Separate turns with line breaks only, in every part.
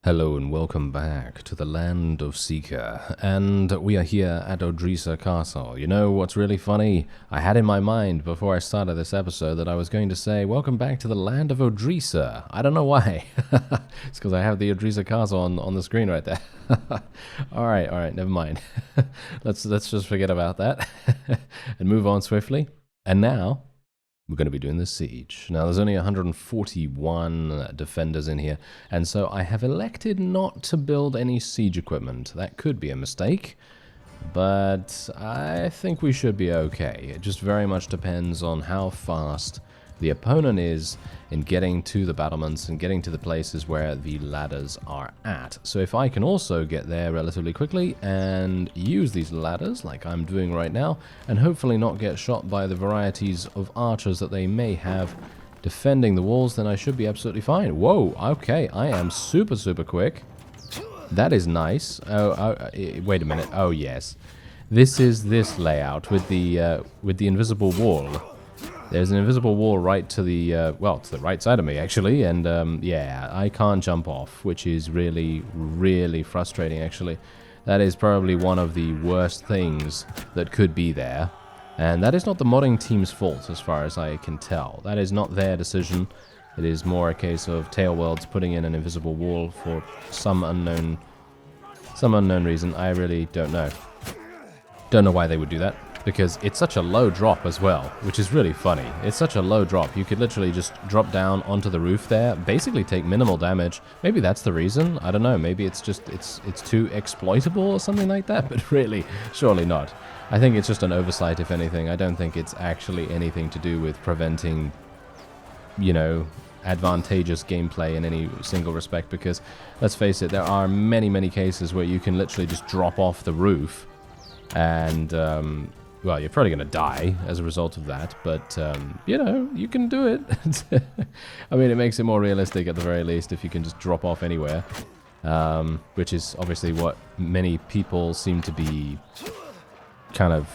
Hello and welcome back to the land of SIKA, and we are here at ODRYSA Castle. You know what's really funny? I had in my mind before I started this episode that I was going to say, welcome back to the land of ODRYSA. I don't know why. It's because I have the ODRYSA Castle on the screen right there. Alright, never mind. Let's just forget about that and move on swiftly. And now we're going to be doing the siege. Now, there's only 141 defenders in here, and so I have elected not to build any siege equipment. That could be a mistake, but I think we should be okay. It just very much depends on how fast the opponent is in getting to the battlements and getting to the places where the ladders are at. So if I can also get there relatively quickly and use these ladders like I'm doing right now, and hopefully not get shot by the varieties of archers that they may have defending the walls, then I should be absolutely fine. Whoa, okay, I am super quick. That is nice. Wait a minute. Oh yes, this is this layout with the invisible wall. There's an invisible wall right to the, well, to the right side of me, actually, and, yeah, I can't jump off, which is really frustrating, actually. That is probably one of the worst things that could be there, and that is not the modding team's fault, as far as I can tell. That is not their decision. It is more a case of Tailworlds putting in an invisible wall for some unknown reason. I really don't know. Don't know why they would do that. Because it's such a low drop as well, which is really funny. It's such a low drop. You could literally just drop down onto the roof there, basically take minimal damage. Maybe that's the reason. I don't know. Maybe it's just it's too exploitable or something like that. But really, surely not. I think it's just an oversight, if anything. I don't think it's actually anything to do with preventing, you know, advantageous gameplay in any single respect. Because let's face it, there are many cases where you can literally just drop off the roof and well, you're probably going to die as a result of that, but, you know, you can do it. I mean, it makes it more realistic at the very least if you can just drop off anywhere, which is obviously what many people seem to be kind of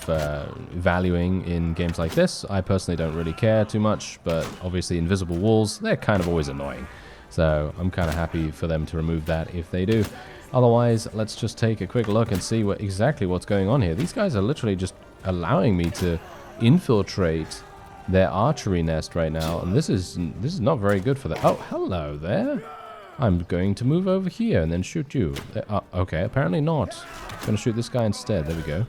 valuing in games like this. I personally don't really care too much, but obviously invisible walls, they're kind of always annoying. So I'm kind of happy for them to remove that if they do. Otherwise, let's just take a quick look and see exactly what's going on here. These guys are literally just allowing me to infiltrate their archery nest right now, and this is not very good for them. Oh, hello there. I'm going to move over here and then shoot you. Okay, apparently not. I'm going to shoot this guy instead. There we go.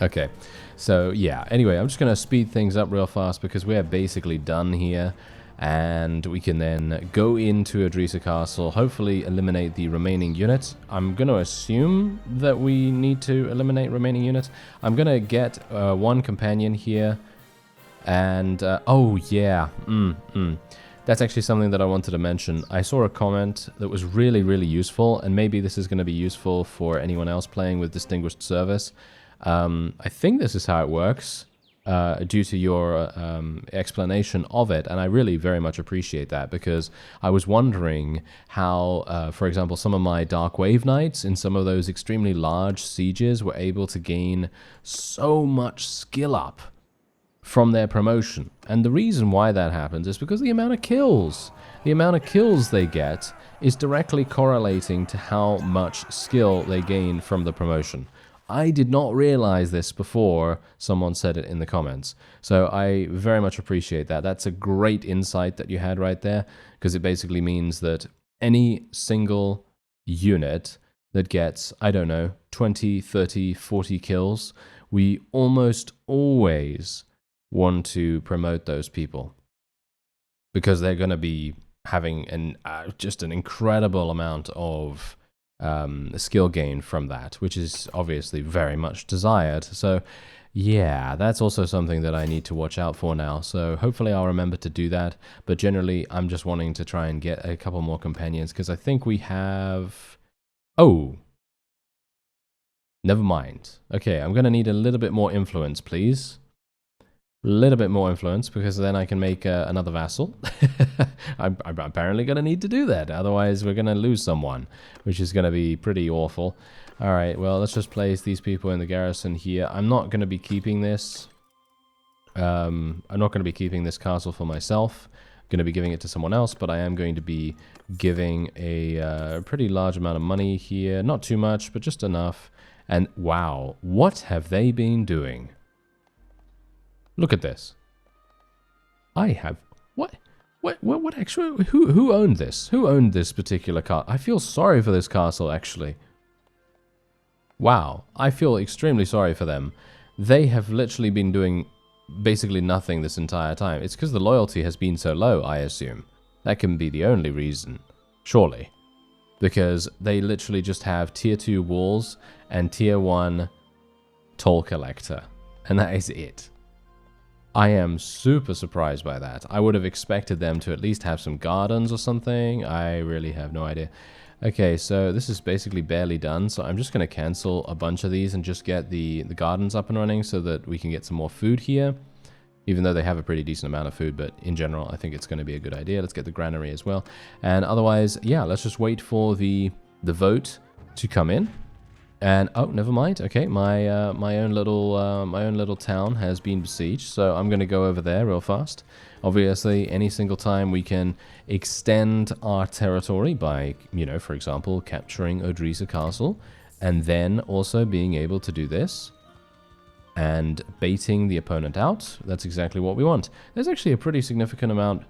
Okay, so yeah, anyway, I'm just going to speed things up real fast because we're basically done here. And we can then go into ODRYSA Castle, hopefully eliminate the remaining units. I'm going to assume that we need to eliminate remaining units. I'm going to get one companion here. And, oh yeah, that's actually something that I wanted to mention. I saw a comment that was really useful, and maybe this is going to be useful for anyone else playing with Distinguished Service. I think this is how it works. Due to your explanation of it, and I really very much appreciate that, because I was wondering how, for example, some of my Dark Wave Knights in some of those extremely large sieges were able to gain so much skill up from their promotion. And the reason why that happens is because the amount of kills they get is directly correlating to how much skill they gain from the promotion. I did not realize this before someone said it in the comments. So I very much appreciate that. That's a great insight that you had right there, because it basically means that any single unit that gets, I don't know, 20, 30, 40 kills, we almost always want to promote those people, because they're going to be having just an incredible amount of skill gain from that, which is obviously very much desired. So yeah, that's also something that I need to watch out for now. So hopefully I'll remember to do that. But generally, I'm just wanting to try and get a couple more companions, because I think we have... Oh! Never mind. Okay, I'm going to need a little bit more influence, please. A little bit more influence, because then I can make another vassal. I'm apparently going to need to do that, otherwise we're going to lose someone, which is going to be pretty awful. Alright, well, let's just place these people in the garrison here. I'm not going to be keeping this. I'm not going to be keeping this castle for myself. going to be giving it to someone else, but I am going to be giving a pretty large amount of money here. Not too much, but just enough. And wow, what have they been doing? Look at this. I have... What actually... Who owned this? Who owned this particular castle? I feel sorry for this castle, actually. Wow. I feel extremely sorry for them. They have literally been doing basically nothing this entire time. It's because the loyalty has been so low, I assume. That can be the only reason. Surely. Because they literally just have tier 2 walls and tier 1 toll collector. And that is it. I am super surprised by that. I would have expected them to at least have some gardens or something. I really have no idea. Okay, so this is basically barely done. So I'm just going to cancel a bunch of these and just get the gardens up and running so that we can get some more food here. Even though they have a pretty decent amount of food, but in general, I think it's going to be a good idea. Let's get the granary as well. And otherwise, yeah, let's just wait for the vote to come in. And oh, never mind. Okay, my own little town has been besieged, so I'm going to go over there real fast. Obviously, any single time we can extend our territory by, you know, for example, capturing ODRYSA Castle, and then also being able to do this and baiting the opponent out. That's exactly what we want. There's actually a pretty significant amount,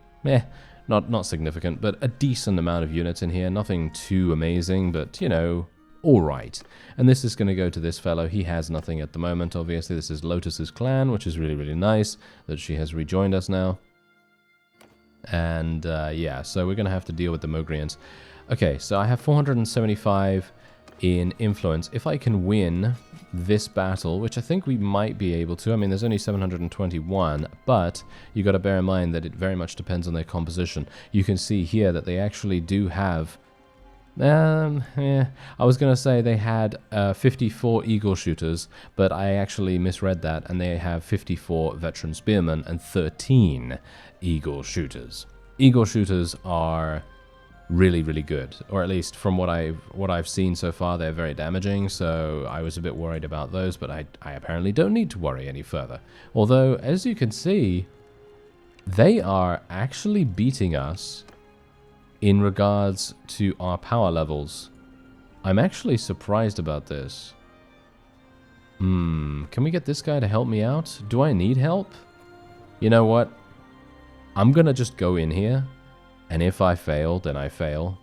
not significant, but a decent amount of units in here. Nothing too amazing, but, you know, all right. And this is going to go to this fellow. He has nothing at the moment, obviously. This is Lotus's clan, which is really, really nice that she has rejoined us now. And, yeah, so we're going to have to deal with the Mogrians. Okay, so I have 475 in influence. If I can win this battle, which I think we might be able to. I mean, there's only 721, but you got to bear in mind that it very much depends on their composition. You can see here that they actually do have... I was going to say they had 54 eagle shooters, but I actually misread that, and they have 54 veteran spearmen and 13 eagle shooters. Eagle shooters are really, really good, or at least from what I've seen so far, they're very damaging, so I was a bit worried about those, but I apparently don't need to worry any further. Although, as you can see, they are actually beating us in regards to our power levels. I'm actually surprised about this. Can we get this guy to help me out? Do I need help? You know what? I'm gonna just go in here, and if I fail, then I fail.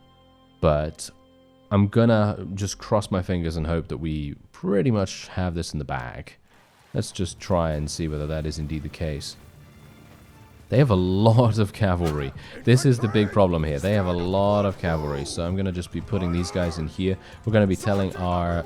But I'm gonna just cross my fingers and hope that we pretty much have this in the bag. Let's just try and see whether that is indeed the case. They have a lot of cavalry. This is the big problem here. They have a lot of cavalry, so I'm going to just be putting these guys in here. We're going to be telling our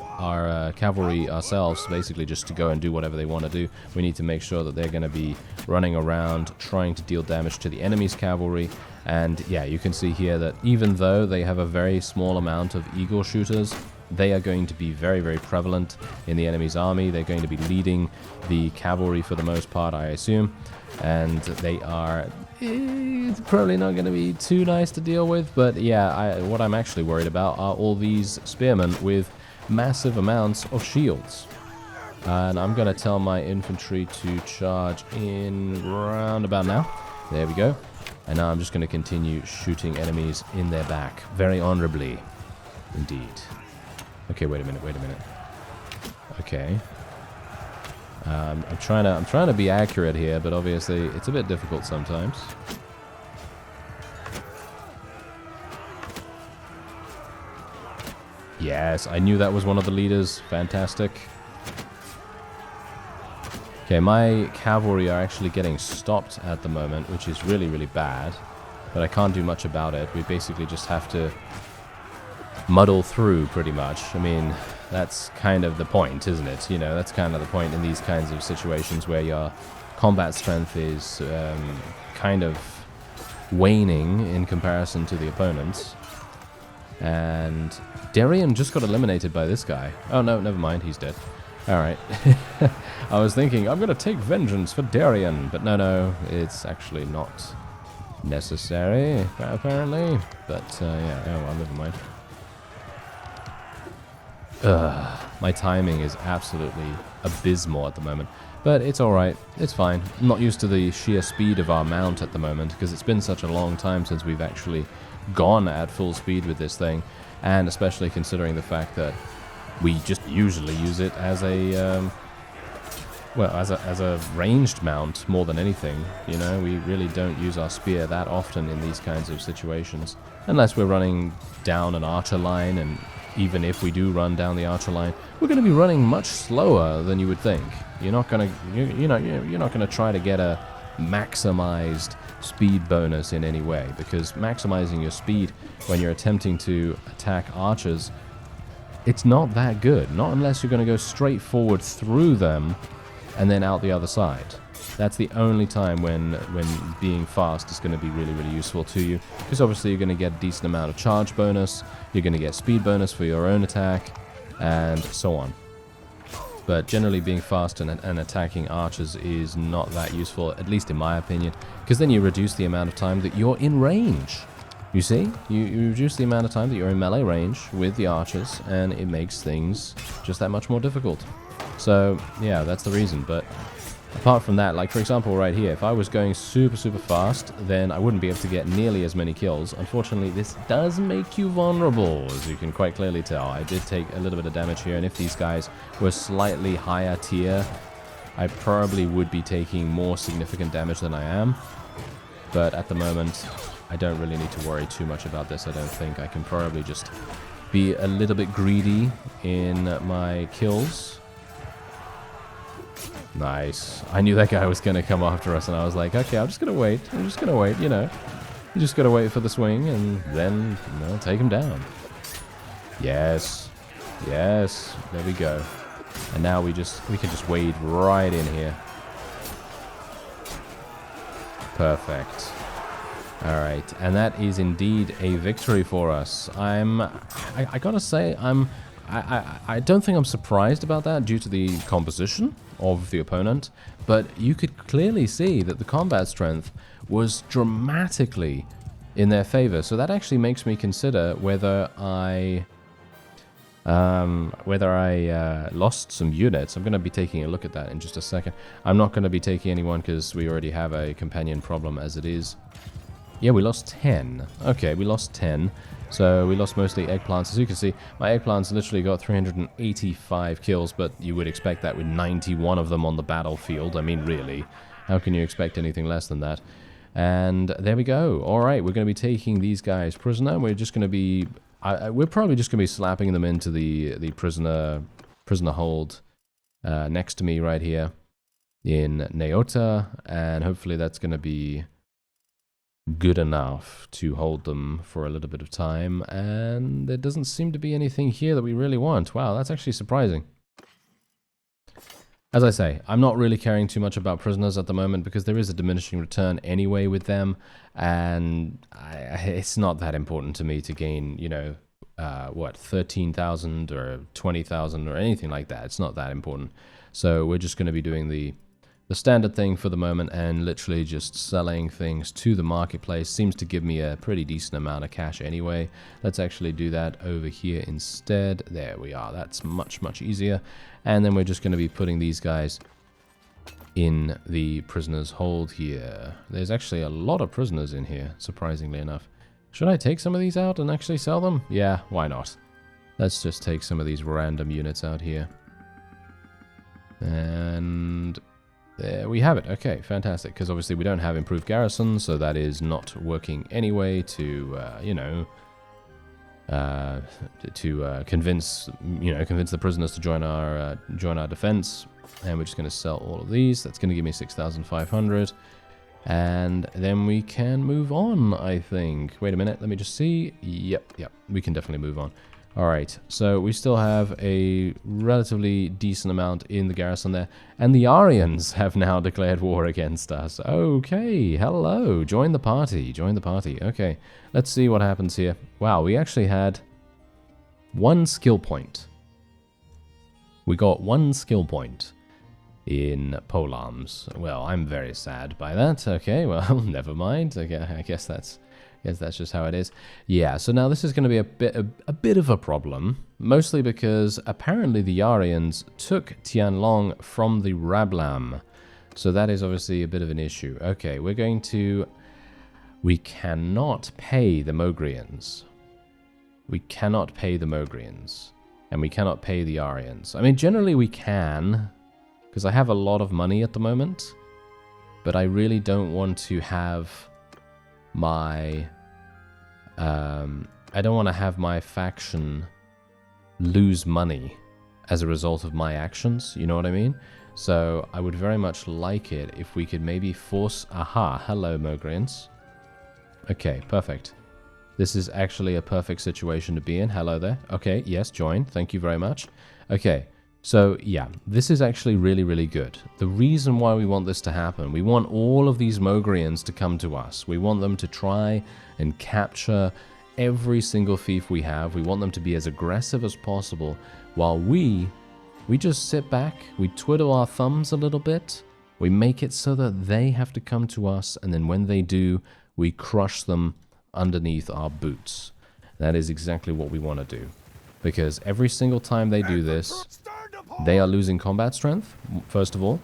cavalry ourselves, basically, just to go and do whatever they want to do. We need to make sure that they're going to be running around, trying to deal damage to the enemy's cavalry. And yeah, you can see here that even though they have a very small amount of eagle shooters, they are going to be very, very prevalent in the enemy's army. They're going to be leading the cavalry for the most part, I assume. And they are probably not going to be too nice to deal with. But yeah, what I'm actually worried about are all these spearmen with massive amounts of shields. And I'm going to tell my infantry to charge in round about now. There we go. And now I'm just going to continue shooting enemies in their back. Very honorably. Indeed. Okay, wait a minute. Okay. I'm trying to be accurate here, but obviously it's a bit difficult sometimes. Yes, I knew that was one of the leaders. Fantastic. Okay, my cavalry are actually getting stopped at the moment, which is really, really bad. But I can't do much about it. We basically just have to muddle through, pretty much. I mean, that's kind of the point, isn't it? You know, that's kind of the point in these kinds of situations where your combat strength is kind of waning in comparison to the opponents. And Darien just got eliminated by this guy. Oh, no, never mind. He's dead. Alright. I was thinking, I'm going to take vengeance for Darien. But no, it's actually not necessary, apparently. But, yeah, oh, well, never mind. My timing is absolutely abysmal at the moment. But it's alright, it's fine. I'm not used to the sheer speed of our mount at the moment, because it's been such a long time since we've actually gone at full speed with this thing, and especially considering the fact that we just usually use it as a, well, as a ranged mount more than anything. You know, we really don't use our spear that often in these kinds of situations, unless we're running down an archer line, and even if we do run down the archer line, we're going to be running much slower than you would think. You're not going to, you're not going to try to get a maximized speed bonus in any way, because maximizing your speed when you're attempting to attack archers, it's not that good. Not unless you're going to go straight forward through them and then out the other side. That's the only time when being fast is going to be really, really useful to you, because obviously you're going to get a decent amount of charge bonus, you're going to get speed bonus for your own attack, and so on. But generally being fast and attacking archers is not that useful, at least in my opinion, because then you reduce the amount of time that you're in range. You see? You reduce the amount of time that you're in melee range with the archers, and it makes things just that much more difficult. So, yeah, that's the reason. But apart from that, like for example right here, if I was going super, super fast, then I wouldn't be able to get nearly as many kills. Unfortunately, this does make you vulnerable, as you can quite clearly tell. I did take a little bit of damage here, and if these guys were slightly higher tier, I probably would be taking more significant damage than I am. But at the moment, I don't really need to worry too much about this, I don't think. I can probably just be a little bit greedy in my kills. Nice. I knew that guy was going to come after us, and I was like, okay, I'm just going to wait. I'm just going to wait, you know. You just got to wait for the swing, and then, you know, take him down. Yes. Yes. There we go. And now we can just wade right in here. Perfect. Alright, and that is indeed a victory for us. I gotta say, I don't think I'm surprised about that due to the composition of the opponent, but you could clearly see that the combat strength was dramatically in their favor, so that actually makes me consider whether I lost some units. I'm going to be taking a look at that in just a second. I'm not going to be taking anyone because we already have a companion problem as it is. Yeah, we lost 10. Okay, we lost 10. So we lost mostly eggplants. As you can see, my eggplants literally got 385 kills, but you would expect that with 91 of them on the battlefield. I mean, really, how can you expect anything less than that? And there we go. All right, we're going to be taking these guys prisoner. We're just going to be... we're probably just going to be slapping them into the prisoner hold next to me right here in Neota, and hopefully that's going to be good enough to hold them for a little bit of time, and there doesn't seem to be anything here that we really want. Wow, that's actually surprising. As I say, I'm not really caring too much about prisoners at the moment because there is a diminishing return anyway with them, and it's not that important to me to gain, you know, what, 13,000 or 20,000 or anything like that. It's not that important. So we're just going to be doing the standard thing for the moment, and literally just selling things to the marketplace. Seems to give me a pretty decent amount of cash anyway. Let's actually do that over here instead. There we are. That's much, much easier. And then we're just going to be putting these guys in the prisoner's hold here. There's actually a lot of prisoners in here, surprisingly enough. Should I take some of these out and actually sell them? Yeah, why not? Let's just take some of these random units out here. And there we have it. Okay, fantastic. Because obviously we don't have improved garrison, so that is not working anyway to, you know, convince the prisoners to join our defense. And we're just going to sell all of these. That's going to give me 6,500, and then we can move on, I think. Wait a minute, let me just see. Yep, we can definitely move on. All right, so we still have a relatively decent amount in the garrison there, and the YARIANS have now declared war against us. Okay, hello, join the party, join the party. Okay, let's see what happens here. Wow, we actually had 1 skill point. We got 1 skill point in Polearms. Well, I'm very sad by that. Okay, well, never mind. I guess that's Guess that's just how it is. Yeah, so now this is going to be a bit of a problem, mostly because apparently the Yarians took Tianlong from the Rablam. So that is obviously a bit of an issue. Okay, we're going to... We cannot pay the Mogrians. We cannot pay the Mogrians. And we cannot pay the Yarians. I mean, generally we can, because I have a lot of money at the moment. But I really don't want to have my... I don't want to have my faction lose money as a result of my actions, you know what I mean? So I would very much like it if we could maybe force... Aha, hello Mogrians. Okay, perfect. This is actually a perfect situation to be in. Hello there. Okay, yes, join. Thank you very much. Okay, so yeah, this is actually really, really good. The reason why we want this to happen, we want all of these Mogrians to come to us. We want them to try and capture every single fief we have. We want them to be as aggressive as possible, while we just sit back, we twiddle our thumbs a little bit, we make it so that they have to come to us, and then when they do, we crush them underneath our boots. That is exactly what we want to do. Because every single time they do this, they are losing combat strength, first of all.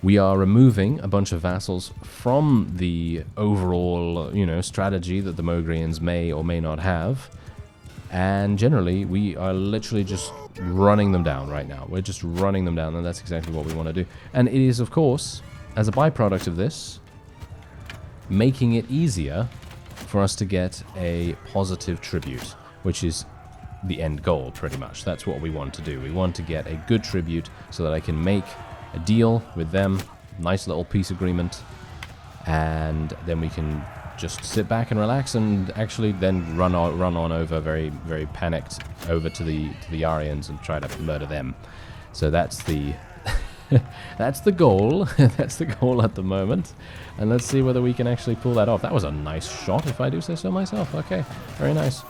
We are removing a bunch of vassals from the overall, you know, strategy that the Mogrians may or may not have. And generally, we are literally just running them down right now. We're just running them down, and that's exactly what we want to do. And it is, of course, as a byproduct of this, making it easier for us to get a positive tribute, which is the end goal, pretty much. That's what we want to do. We want to get a good tribute so that I can make a deal with them, nice little peace agreement, and then we can just sit back and relax and actually then run on over very, very panicked over to the Yarians and try to murder them. So that's the that's the goal. That's the goal at the moment. And let's see whether we can actually pull that off. That was a nice shot, if I do say so myself. Okay, very nice.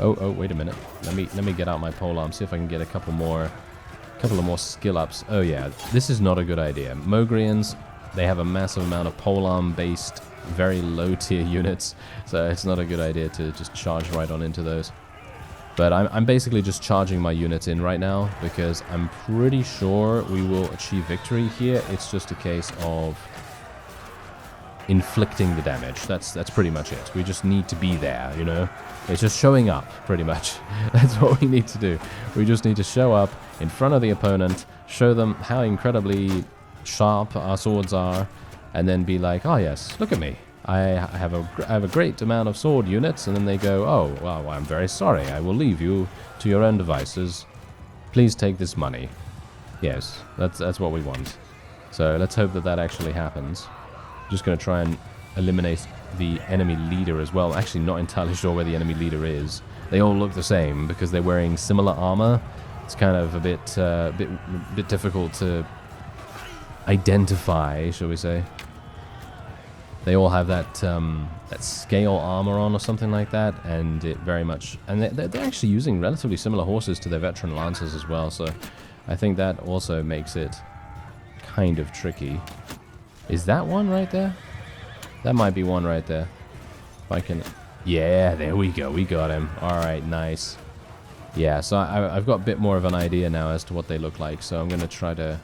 Oh, wait a minute. Let me get out my polearm, see if I can get a couple of more skill ups. Oh yeah, this is not a good idea. Mogrians, they have a massive amount of polearm based, very low tier units, so it's not a good idea to just charge right on into those. But I'm basically just charging my units in right now because I'm pretty sure we will achieve victory here. It's just a case of inflicting the damage. That's pretty much it. We just need to be there, you know? It's just showing up, pretty much. That's what we need to do. We just need to show up in front of the opponent, show them how incredibly sharp our swords are, and then be like, oh yes, look at me. I have a great amount of sword units, and then they go, oh, well, I'm very sorry. I will leave you to your own devices. Please take this money. Yes, that's what we want. So let's hope that actually happens. Just going to try and eliminate the enemy leader as well. Actually, not entirely sure where the enemy leader is. They all look the same because they're wearing similar armor. It's kind of a bit difficult to identify, shall we say. They all have that scale armor on or something like that, and it very much... And they're actually using relatively similar horses to their veteran lancers as well, so I think that also makes it kind of tricky. Is that one right there? That might be one right there. If I can... Yeah, there we go. We got him. Alright, nice. Yeah, so I've got a bit more of an idea now as to what they look like, so I'm going to try to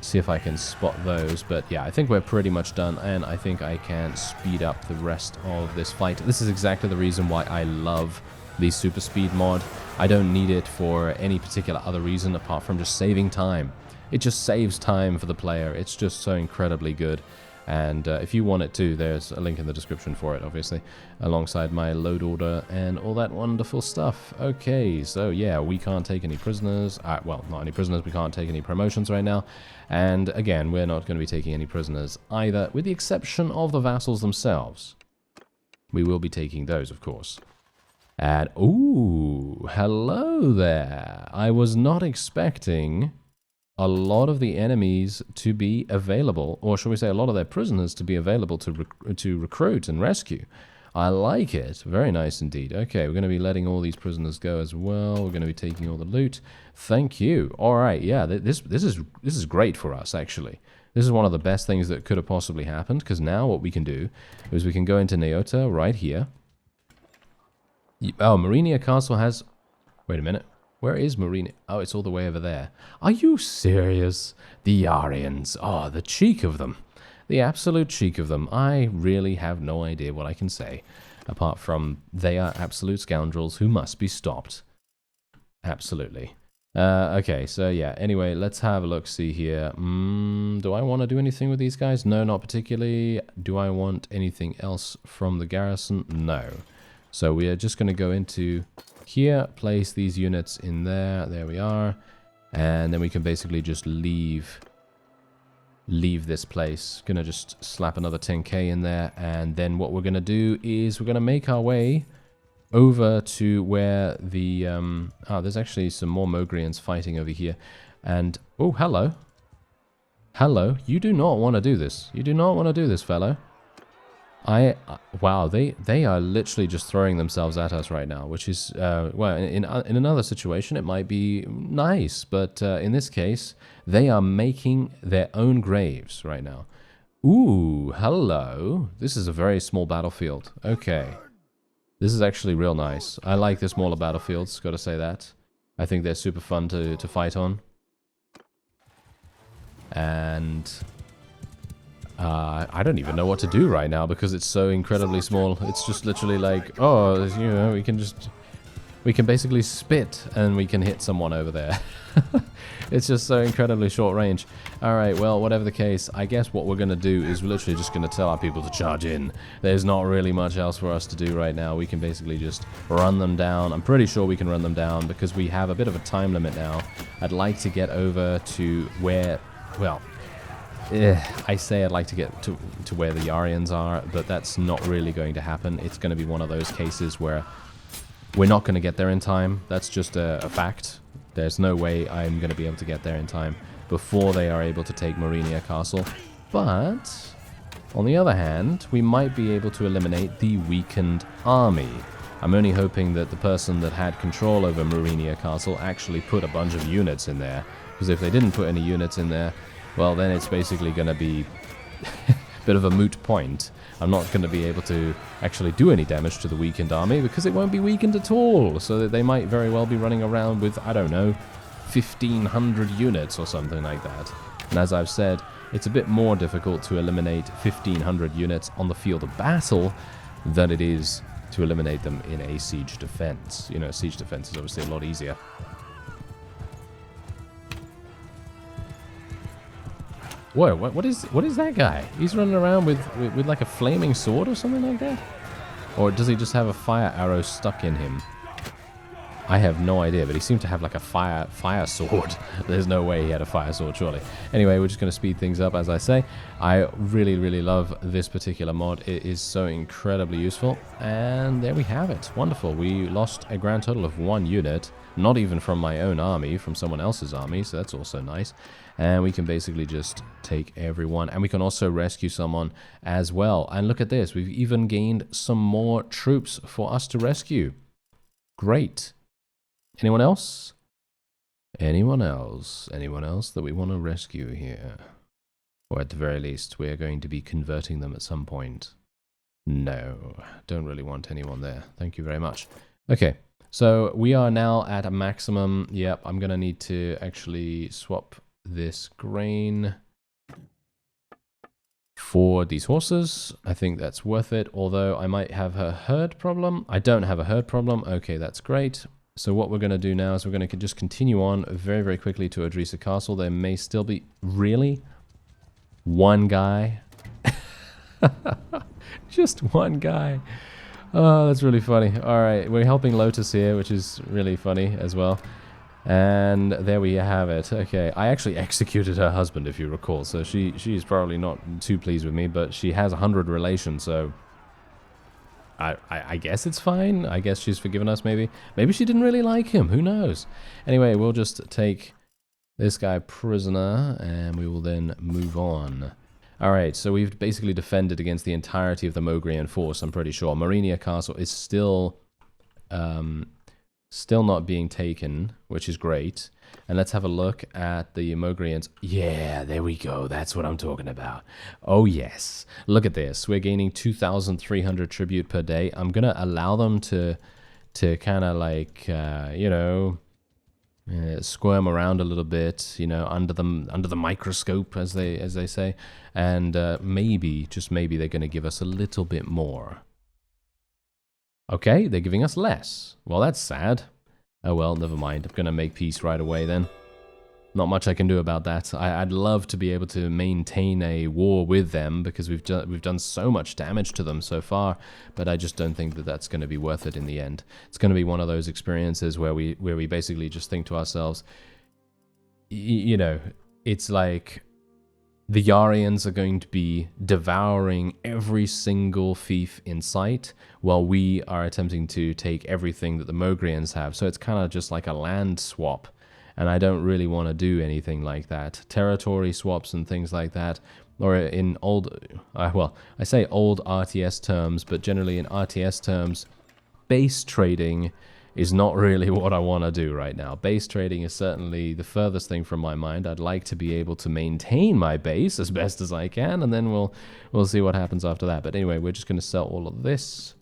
see if I can spot those. But yeah, I think we're pretty much done, and I think I can speed up the rest of this fight. This is exactly the reason why I love the super speed mod. I don't need it for any particular other reason apart from just saving time. It just saves time for the player. It's just so incredibly good. And if you want it too, there's a link in the description for it, obviously, alongside my load order and all that wonderful stuff. Okay, so yeah, we can't take any prisoners. Well, not any prisoners, we can't take any promotions right now. And again, we're not going to be taking any prisoners either, with the exception of the vassals themselves. We will be taking those, of course. And, ooh, hello there. I was not expecting a lot of the enemies to be available, or shall we say a lot of their prisoners to be available to recruit and rescue. I like it. Very nice indeed. Okay, we're going to be letting all these prisoners go as well. We're going to be taking all the loot. Thank you. All right, yeah, this is great for us, actually. This is one of the best things that could have possibly happened, because now what we can do is we can go into Neota right here. Oh, Marinia Castle has... Wait a minute. Where is Marinia? Oh, it's all the way over there. Are you serious? The YARIANS. Oh, the cheek of them. The absolute cheek of them. I really have no idea what I can say. Apart from they are absolute scoundrels who must be stopped. Absolutely. Okay, so yeah. Anyway, let's have a look-see here. Do I want to do anything with these guys? No, not particularly. Do I want anything else from the garrison? No. So we are just going to go into here, place these units in there. There we are. And then we can basically just leave this place. Gonna just slap another 10k in there. And then what we're going to do is we're going to make our way over to where the... there's actually some more Mogrians fighting over here. And... Oh, hello. Hello. You do not want to do this. You do not want to do this, fellow. Wow, they are literally just throwing themselves at us right now, which is... well, in another situation, it might be nice. But in this case, they are making their own graves right now. Ooh, hello. This is a very small battlefield. Okay. This is actually real nice. I like the smaller battlefields, gotta say that. I think they're super fun to fight on. And... I don't even know what to do right now because it's so incredibly small. It's just literally like, oh, you know, we can basically spit and we can hit someone over there. It's just so incredibly short range. Alright, well, whatever the case, I guess what we're going to do is we're literally just going to tell our people to charge in. There's not really much else for us to do right now. We can basically just run them down. I'm pretty sure we can run them down because we have a bit of a time limit now. I'd like to get over to where, well... I say I'd like to get to where the YARIANS are, but that's not really going to happen. It's going to be one of those cases where we're not going to get there in time. That's just a fact. There's no way I'm going to be able to get there in time before they are able to take Marinia Castle. But, on the other hand, we might be able to eliminate the weakened army. I'm only hoping that the person that had control over Marinia Castle actually put a bunch of units in there. Because if they didn't put any units in there, well, then it's basically going to be a bit of a moot point. I'm not going to be able to actually do any damage to the weakened army because it won't be weakened at all. So that they might very well be running around with, I don't know, 1,500 units or something like that. And as I've said, it's a bit more difficult to eliminate 1,500 units on the field of battle than it is to eliminate them in a siege defense. You know, siege defense is obviously a lot easier. Whoa, what is that guy? He's running around with like a flaming sword or something like that? Or does he just have a fire arrow stuck in him? I have no idea, but he seemed to have like a fire sword. There's no way he had a fire sword, surely. Anyway, we're just going to speed things up, as I say. I really, really love this particular mod. It is so incredibly useful. And there we have it. Wonderful. We lost a grand total of 1 unit. Not even from my own army, from someone else's army, so that's also nice. And we can basically just take everyone. And we can also rescue someone as well. And look at this. We've even gained some more troops for us to rescue. Great. Anyone else? Anyone else? Anyone else that we want to rescue here? Or at the very least, we are going to be converting them at some point. No, don't really want anyone there. Thank you very much. Okay, so we are now at a maximum. Yep, I'm going to need to actually swap this grain for these horses. I think that's worth it, although I might have a herd problem. I don't have a herd problem. Okay, that's great. So what we're going to do now is we're going to just continue on very, very quickly to ODRYSA Castle. There may still be... Really? One guy? Just one guy. Oh, that's really funny. Alright, we're helping Lotus here, which is really funny as well. And there we have it. Okay, I actually executed her husband, if you recall. So she's probably not too pleased with me, but she has 100 relations, so... I guess it's fine. I guess she's forgiven us, maybe. Maybe she didn't really like him. Who knows? Anyway, we'll just take this guy prisoner, and we will then move on. Alright, so we've basically defended against the entirety of the Mogrian force, I'm pretty sure. Marinia Castle is still Still not being taken, which is great. And let's have a look at the Mogrians. Yeah, there we go. That's what I'm talking about. Oh, yes. Look at this. We're gaining 2,300 tribute per day. I'm going to allow them to kind of like, you know, squirm around a little bit, you know, under the microscope, as they say. And maybe, just maybe, they're going to give us a little bit more. Okay, they're giving us less. Well, that's sad. Oh well, never mind. I'm gonna make peace right away then. Not much I can do about that. I'd love to be able to maintain a war with them because we've done so much damage to them so far, but I just don't think that that's going to be worth it in the end. It's going to be one of those experiences where we basically just think to ourselves, you know, it's like the YARIANS are going to be devouring every single fief in sight, while we are attempting to take everything that the Mogrians have. So it's kind of just like a land swap, and I don't really want to do anything like that. Territory swaps and things like that, or in old, well, I say old RTS terms, but generally in RTS terms, base trading is not really what I want to do right now. Base trading is certainly the furthest thing from my mind. I'd like to be able to maintain my base as best as I can, and then we'll see what happens after that. But anyway, we're just going to sell all of this.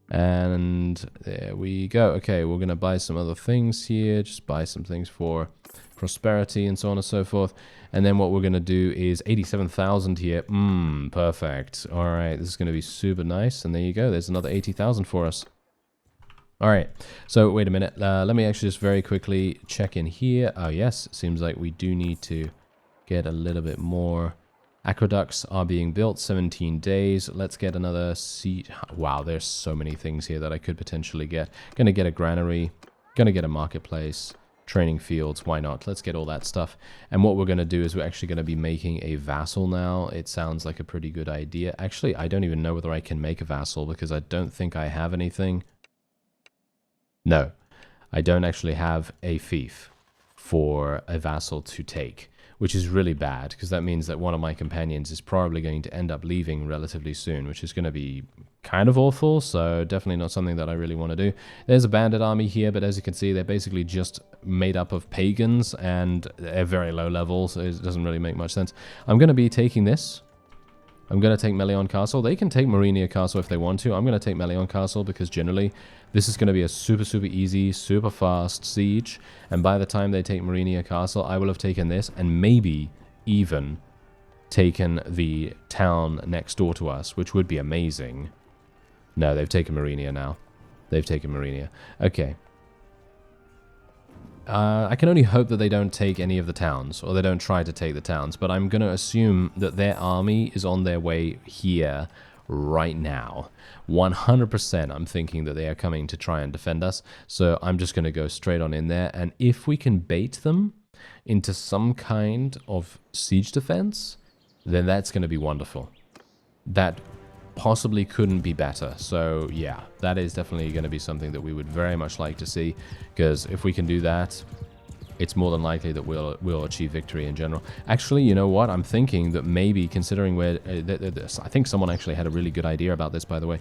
And there we go. Okay, we're going to buy some other things here. Just buy some things for prosperity and so on and so forth. And then what we're going to do is 87,000 here. Perfect. All right, this is going to be super nice. And there you go. There's another 80,000 for us. All right, so wait a minute. Let me actually just very quickly check in here. Oh, yes, seems like we do need to get a little bit more. Aqueducts are being built, 17 days. Let's get another seat. Wow, there's so many things here that I could potentially get. Gonna get a granary, gonna get a marketplace, training fields, why not? Let's get all that stuff. And what we're gonna do is we're actually gonna be making a vassal now. It sounds like a pretty good idea. Actually, I don't even know whether I can make a vassal because I don't think I have anything. No, I don't actually have a fief for a vassal to take, which is really bad because that means that one of my companions is probably going to end up leaving relatively soon, which is going to be kind of awful, so definitely not something that I really want to do. There's a bandit army here, but as you can see, they're basically just made up of pagans, and they're very low level, so it doesn't really make much sense. I'm going to be taking this. I'm going to take Melion Castle. They can take Marinia Castle if they want to. I'm going to take Melion Castle because generally this is going to be a super, super easy, super fast siege. And by the time they take Marinia Castle, I will have taken this and maybe even taken the town next door to us, which would be amazing. No, they've taken Marinia now. They've taken Marinia. Okay. I can only hope that they don't take any of the towns, or they don't try to take the towns, but I'm going to assume that their army is on their way here right now. 100% I'm thinking that they are coming to try and defend us, so I'm just going to go straight on in there, and if we can bait them into some kind of siege defense, then that's going to be wonderful. That possibly couldn't be better. So yeah, that is definitely going to be something that we would very much like to see, because if we can do that, it's more than likely that we'll achieve victory in general. Actually, you know what? I'm thinking that maybe, considering where I think someone actually had a really good idea about this, by the way.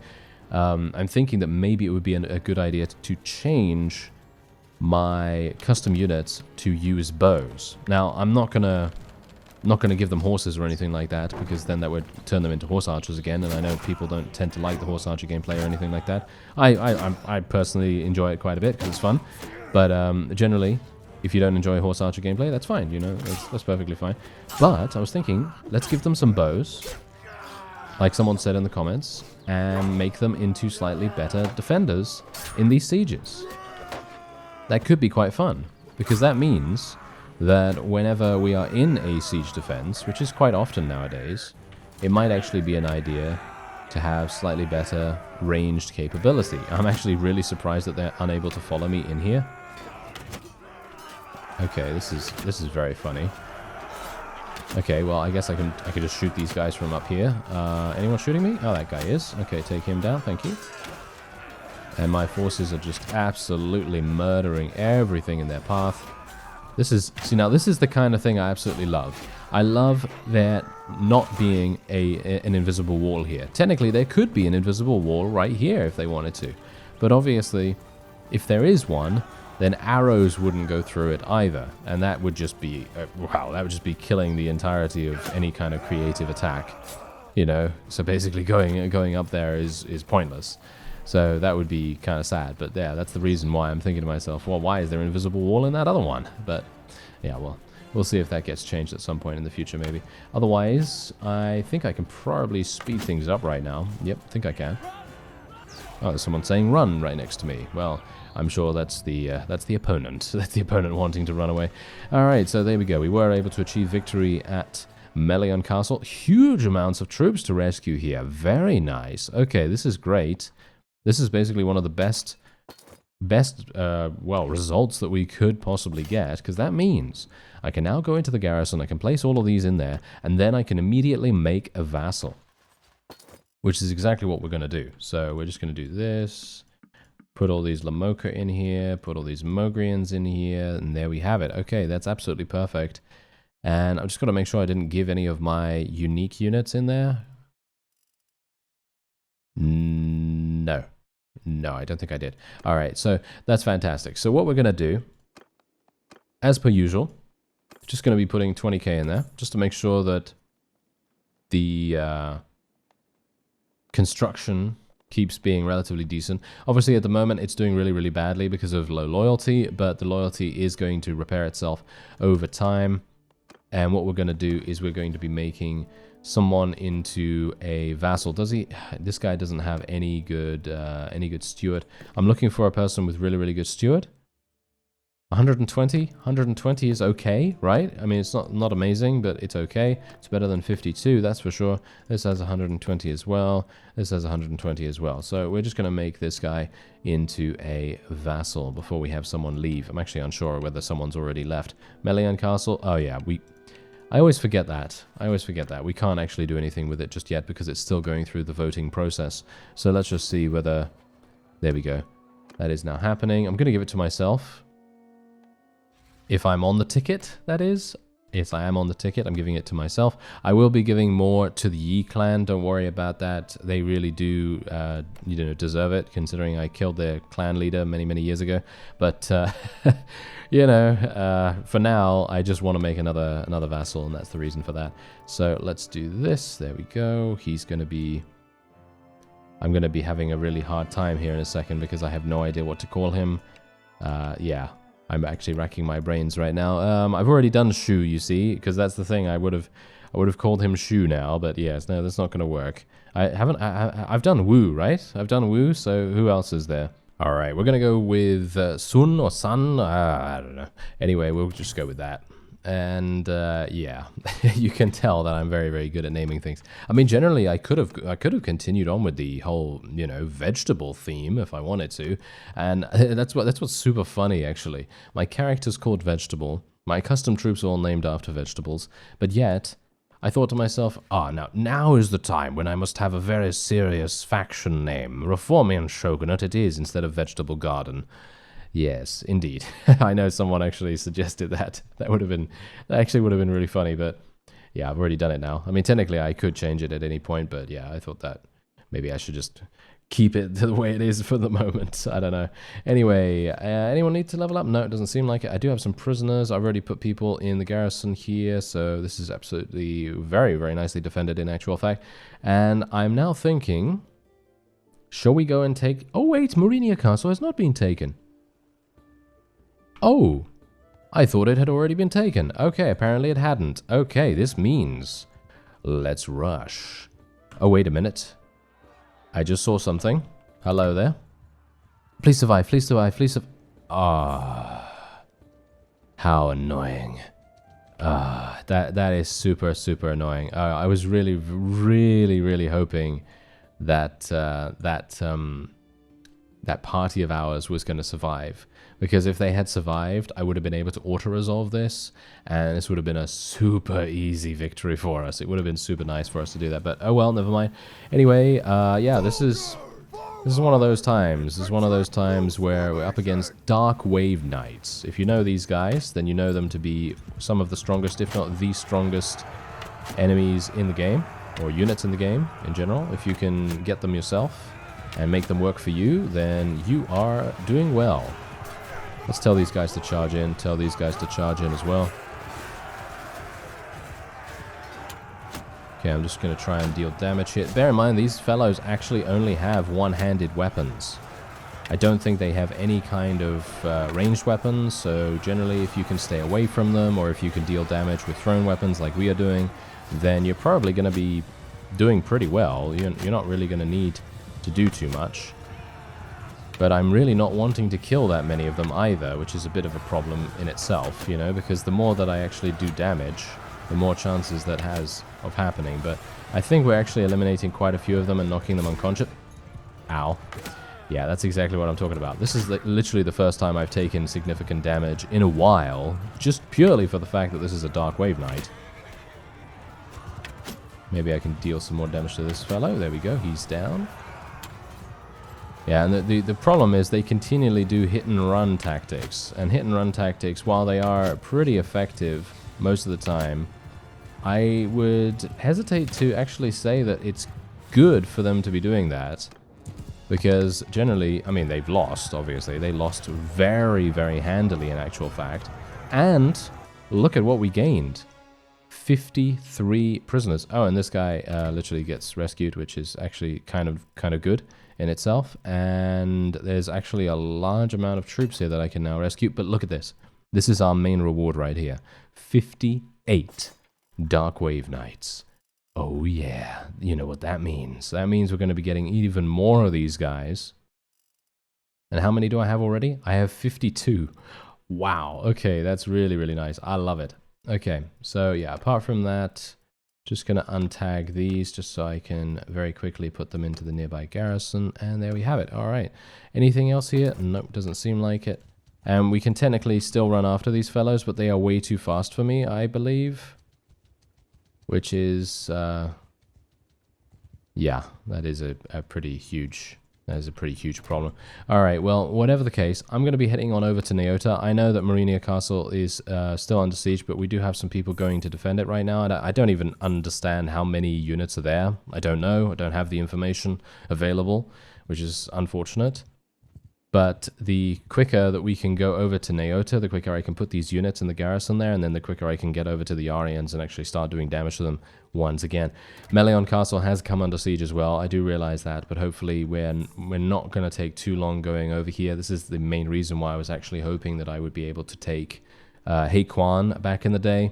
I'm thinking that maybe it would be a good idea to change my custom units to use bows. Now, I'm not gonna give them horses or anything like that, because then that would turn them into horse archers again, and I know people don't tend to like the horse archer gameplay or anything like that. I personally enjoy it quite a bit because it's fun, but generally, if you don't enjoy horse archer gameplay, that's fine, you know, that's perfectly fine. But I was thinking, let's give them some bows, like someone said in the comments, and make them into slightly better defenders in these sieges. That could be quite fun, because that means that whenever we are in a siege defense, which is quite often nowadays, it might actually be an idea to have slightly better ranged capability. I'm actually really surprised that they're unable to follow me in here. Okay, this is very funny. Okay, well, I guess I could just shoot these guys from up here. Anyone shooting me? Oh, that guy is. Okay, take him down, thank you. And my forces are just absolutely murdering everything in their path. This is the kind of thing I absolutely love. I love there not being an invisible wall here. Technically, there could be an invisible wall right here if they wanted to. But obviously, if there is one, then arrows wouldn't go through it either, and that would just be wow, that would just be killing the entirety of any kind of creative attack, you know. So basically, going up there is pointless. So that would be kind of sad. But yeah, that's the reason why I'm thinking to myself, well, why is there an invisible wall in that other one? But yeah, well, we'll see if that gets changed at some point in the future, maybe. Otherwise, I think I can probably speed things up right now. Yep, I think I can. Oh, there's someone saying run right next to me. Well, I'm sure that's the opponent. That's the opponent wanting to run away. All right, so there we go. We were able to achieve victory at Melion Castle. Huge amounts of troops to rescue here. Very nice. Okay, this is great. This is basically one of the best results that we could possibly get, because that means I can now go into the garrison, I can place all of these in there, and then I can immediately make a vassal, which is exactly what we're going to do. So we're just going to do this, put all these Lamoka in here, put all these Mogrians in here, and there we have it. Okay, that's absolutely perfect. And I'm just going to make sure I didn't give any of my unique units in there. No, I don't think I did. All right, so that's fantastic. So what we're going to do, as per usual, just going to be putting 20k in there, just to make sure that the construction keeps being relatively decent. Obviously, at the moment, it's doing really, really badly because of low loyalty, but the loyalty is going to repair itself over time. And what we're going to do is we're going to be making someone into a vassal. Does he? This guy doesn't have any good steward. I'm looking for a person with really, really good steward. 120? 120 is okay, right? I mean, it's not amazing, but it's okay. It's better than 52, that's for sure. This has 120 as well. This has 120 as well. So we're just going to make this guy into a vassal before we have someone leave. I'm actually unsure whether someone's already left. Melion Castle? Oh yeah, I always forget that. We can't actually do anything with it just yet because it's still going through the voting process. So let's just see whether... There we go. That is now happening. I'm going to give it to myself. If I'm on the ticket, that is. Yes, I am on the ticket. I'm giving it to myself. I will be giving more to the Yi clan. Don't worry about that. They really do, deserve it, considering I killed their clan leader many, many years ago. But, for now, I just want to make another vassal, and that's the reason for that. So let's do this. There we go. He's going to be... I'm going to be having a really hard time here in a second because I have no idea what to call him. Yeah. I'm actually racking my brains right now. I've already done Shu, you see, because that's the thing. I would have called him Shu now, but yes, no, that's not going to work. I've done Wu, right? I've done Wu, so who else is there? All right, we're going to go with Sun or Sun. I don't know. Anyway, we'll just go with that. And yeah, you can tell that I'm very, very good at naming things. I mean, generally, I could have continued on with the whole, vegetable theme if I wanted to, and that's what's super funny actually. My character's called Vegetable. My custom troops are all named after vegetables, but yet I thought to myself, now is the time when I must have a very serious faction name. Reformian Shogunate it is instead of Vegetable Garden. Yes, indeed. I know someone actually suggested that. That actually would have been really funny, but yeah, I've already done it now. I mean, technically I could change it at any point, but yeah, I thought that maybe I should just keep it the way it is for the moment. I don't know. Anyway, anyone need to level up? No, it doesn't seem like it. I do have some prisoners. I've already put people in the garrison here, so this is absolutely very, very nicely defended in actual fact. And I'm now thinking, shall we go and take... Oh wait, Morinia Castle has not been taken. Oh, I thought it had already been taken. Okay, apparently it hadn't. Okay, this means let's rush. Oh, wait a minute. I just saw something. Hello there. Please survive, please survive, please survive. Ah, how annoying. Ah, that is super, super annoying. I was really, really, really hoping that that party of ours was going to survive. Because if they had survived, I would have been able to auto-resolve this, and this would have been a super easy victory for us. It would have been super nice for us to do that, but oh well, never mind. Anyway, yeah, this is one of those times. This is one of those times where we're up against Dark Wave Knights. If you know these guys, then you know them to be some of the strongest, if not the strongest, enemies in the game, or units in the game in general, if you can get them yourself. and make them work for you, then you are doing well. Let's tell these guys to charge in, tell these guys to charge in as well. Okay, I'm just going to try and deal damage here. Bear in mind, these fellows actually only have one-handed weapons. I don't think they have any kind of ranged weapons, so generally if you can stay away from them, or if you can deal damage with thrown weapons like we are doing, then you're probably going to be doing pretty well. You're not really going to need to do too much. But I'm really not wanting to kill that many of them either, which is a bit of a problem in itself, you know, because the more that I actually do damage, the more chances that has of happening. But I think we're actually eliminating quite a few of them and knocking them unconscious. Ow. Yeah, that's exactly what I'm talking about. This is literally the first time I've taken significant damage in a while, just purely for the fact that this is a Dark Wave Knight. Maybe I can deal some more damage to this fellow. There we go, he's down. Yeah, and the problem is they continually do hit-and-run tactics. And hit-and-run tactics, while they are pretty effective most of the time, I would hesitate to actually say that it's good for them to be doing that. Because generally, I mean, they've lost, obviously. They lost very, very handily in actual fact. And look at what we gained. 53 prisoners. Oh, and this guy literally gets rescued, which is actually kind of good in itself. And there's actually a large amount of troops here that I can now rescue. But look at this. This is our main reward right here. 58 Dark Wave Knights. Oh yeah, you know what that means. That means we're going to be getting even more of these guys. And how many do I have already? I have 52. Wow, okay, that's really, really nice. I love it. Okay, so yeah, apart from that, just going to untag these just so I can very quickly put them into the nearby garrison. And there we have it. All right. Anything else here? Nope, doesn't seem like it. And we can technically still run after these fellows, but they are way too fast for me, I believe. Which is, yeah, that is a pretty huge problem. All right, well, whatever the case, I'm going to be heading on over to Neota. I know that Marinia Castle is still under siege, but we do have some people going to defend it right now. And I don't even understand how many units are there. I don't know. I don't have the information available, which is unfortunate. But the quicker that we can go over to Neota, the quicker I can put these units in the garrison there, and then the quicker I can get over to the YARIANS and actually start doing damage to them once again. Melion Castle has come under siege as well, I do realize that, but hopefully we're not going to take too long going over here. This is the main reason why I was actually hoping that I would be able to take Haequan back in the day,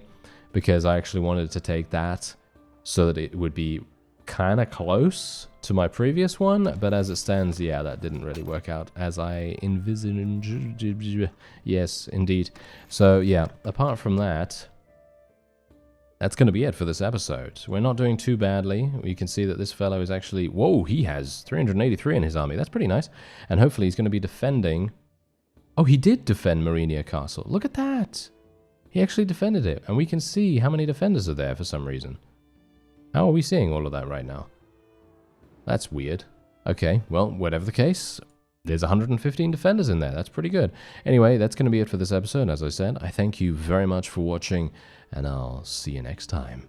because I actually wanted to take that so that it would be kind of close to my previous one, but as it stands, yeah, that didn't really work out as I envisioned. Yes, indeed. So yeah, apart from that, that's going to be it for this episode. We're not doing too badly. You can see that this fellow is actually, whoa, he has 383 in his army. That's pretty nice. And hopefully he's going to be defending. Oh, he did defend Marinia Castle. Look at that. He actually defended it, and we can see how many defenders are there for some reason. How are we seeing all of that right now? That's weird. Okay, well, whatever the case, there's 115 defenders in there. That's pretty good. Anyway, that's going to be it for this episode. As I said, I thank you very much for watching, and I'll see you next time.